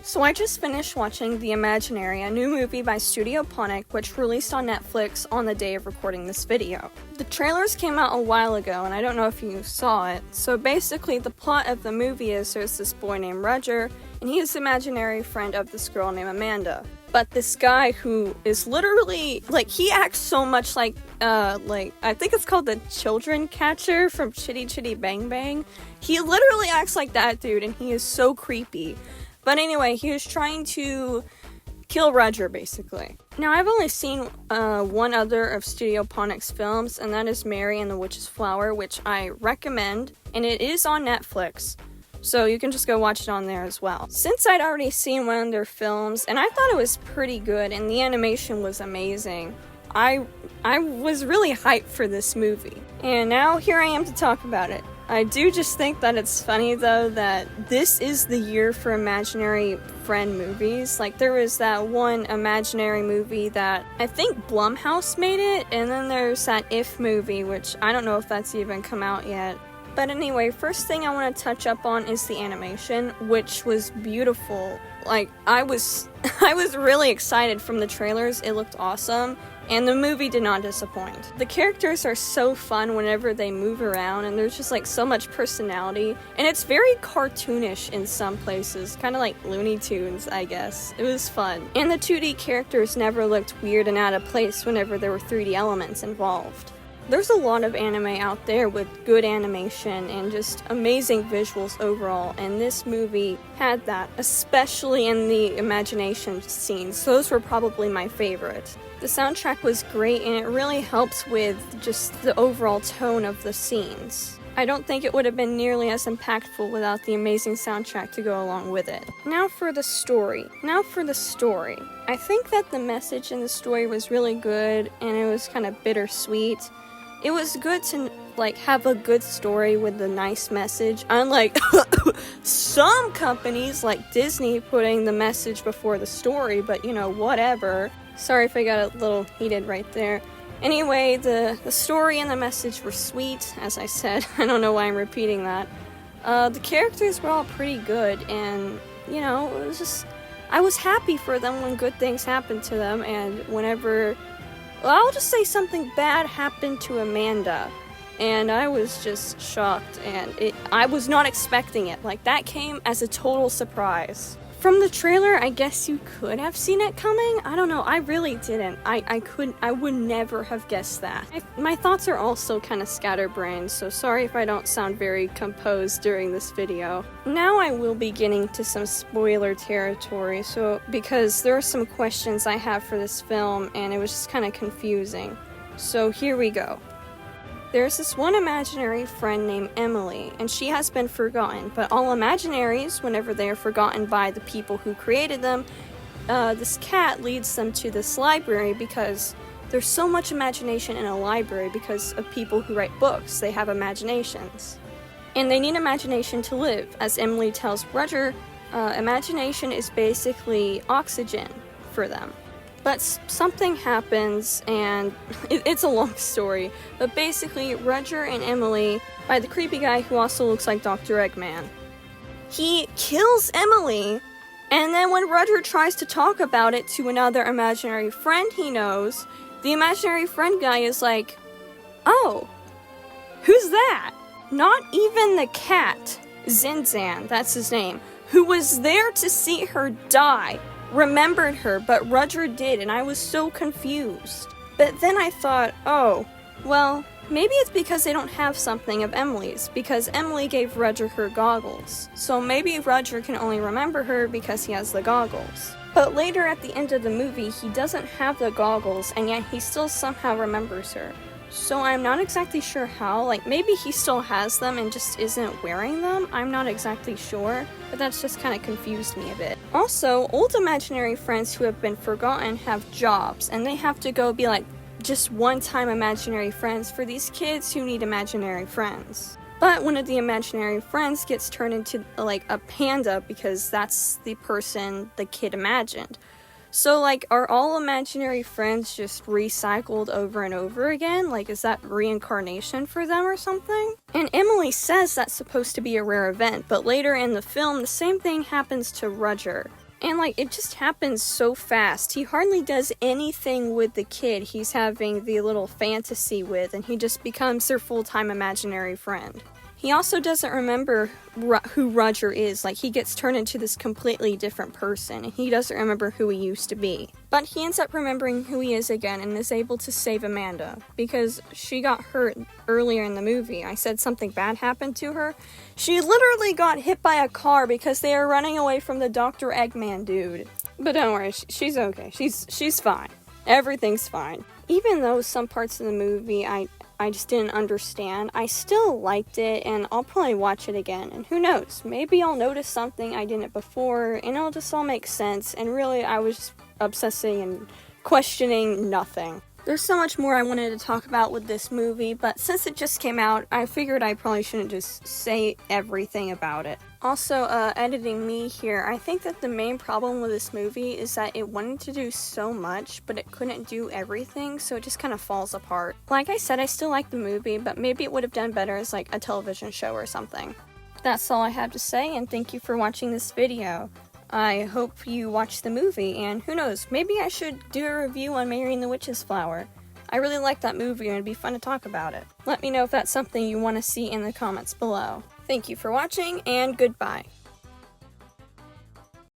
So I just finished watching The Imaginary, a new movie by Studio Ponoc, which released on Netflix on the day of recording this video. The trailers came out a while ago, and I don't know if you saw it. So basically, the plot of the movie is there's this boy named Roger, and he is the imaginary friend of this girl named Amanda. But this guy who is literally, he acts so much like, I think it's called the children catcher from Chitty Chitty Bang Bang. He literally acts like that dude, and he is so creepy. But anyway, he was trying to kill Roger, basically. Now, I've only seen one other of Studio Ponoc's films, and that is MaryandtheWitch'sFlower, which I recommend, and it is on Netflix, so you can just go watch it on there as well. Since I'd already seen one of their films, and I thought it was pretty good, and the animation was amazing, I was really hyped for this movie. And now, here I am to talk about it. I do just think that it's funny, though, that this is the year for imaginary friend movies. There was that one imaginary movie that I think Blumhouse made it, and then there's that If movie, which I don't know if that's even come out yet. But anyway, first thing I want to touch up on is the animation, which was beautiful. I was really excited from the trailers. It looked awesome. And the movie did not disappoint. The characters are so fun whenever they move around, and there's just so much personality. And it's very cartoonish in some places, kind of like Looney Tunes, I guess. It was fun. And the 2D characters never looked weird and out of place whenever there were 3D elements involved. There's a lot of anime out there with good animation and just amazing visuals overall, and this movie had that, especially in the imagination scenes. Those were probably my favorite. The soundtrack was great, and it really helps with just the overall tone of the scenes. I don't think it would have been nearly as impactful without the amazing soundtrack to go along with it. Now for the story. I think that the message in the story was really good, and it was kind of bittersweet. It was good to, have a good story with a nice message, unlike some companies like Disney putting the message before the story, but whatever. Sorry if I got a little heated right there. Anyway, the story and the message were sweet, as I said. I don't know why I'm repeating that. The characters were all pretty good, and, it was just, I was happy for them when good things happened to them, and whenever, I'll just say something bad happened to Amanda, and I was just shocked, and I was not expecting it. That came as a total surprise. From the trailer, I guess you could have seen it coming. I don't know, I really didn't. I would never have guessed that. My thoughts are also kind of scatterbrained, so sorry if I don't sound very composed during this video. Now I will be getting to some spoiler territory, because there are some questions I have for this film, and it was just kind of confusing. So here we go. There's this one imaginary friend named Emily, and she has been forgotten, but all imaginaries, whenever they are forgotten by the people who created them, this cat leads them to this library because there's so much imagination in a library because of people who write books. They have imaginations. And they need imagination to live. As Emily tells Roger, imagination is basically oxygen for them. But something happens, and it's a long story, but basically Roger and Emily, by the creepy guy who also looks like Dr. Eggman, he kills Emily, and then when Roger tries to talk about it to another imaginary friend he knows, the imaginary friend guy is like, "Oh, who's that?" Not even the cat, Zinzan, that's his name, who was there to see her die, remembered her, but Roger did, and I was so confused. But then I thought, oh, well, maybe it's because they don't have something of Emily's, because Emily gave Roger her goggles. So maybe Roger can only remember her because he has the goggles. But later at the end of the movie, he doesn't have the goggles, and yet he still somehow remembers her. So I'm not exactly sure how, maybe he still has them and just isn't wearing them, I'm not exactly sure, but that's just kind of confused me a bit. Also, old imaginary friends who have been forgotten have jobs, and they have to go be just one-time imaginary friends for these kids who need imaginary friends. But one of the imaginary friends gets turned into, a panda because that's the person the kid imagined. So, are all imaginary friends just recycled over and over again? Is that reincarnation for them or something? And Emily says that's supposed to be a rare event, but later in the film, the same thing happens to Roger. And like, it just happens so fast. He hardly does anything with the kid he's having the little fantasy with, and he just becomes their full-time imaginary friend. He also doesn't remember who Roger is. Like, he gets turned into this completely different person, and he doesn't remember who he used to be. But he ends up remembering who he is again and is able to save Amanda, because she got hurt earlier in the movie. I said something bad happened to her. She literally got hit by a car because they are running away from the Dr. Eggman dude. But don't worry, she's okay. She's fine. Everything's fine. Even though some parts of the movie I just didn't understand, I still liked it, and I'll probably watch it again, and who knows, maybe I'll notice something I didn't before, and it'll just all make sense, and really I was just obsessing and questioning nothing. There's so much more I wanted to talk about with this movie, but since it just came out, I figured I probably shouldn't just say everything about it. Also, editing me here, I think that the main problem with this movie is that it wanted to do so much, but it couldn't do everything, so it just kind of falls apart. Like I said, I still like the movie, but maybe it would have done better as like a television show or something. That's all I have to say, and thank you for watching this video. I hope you watch the movie, and who knows, maybe I should do a review on MaryandtheWitch'sFlower. I really like that movie, and it'd be fun to talk about it. Let me know if that's something you want to see in the comments below. Thank you for watching, and goodbye.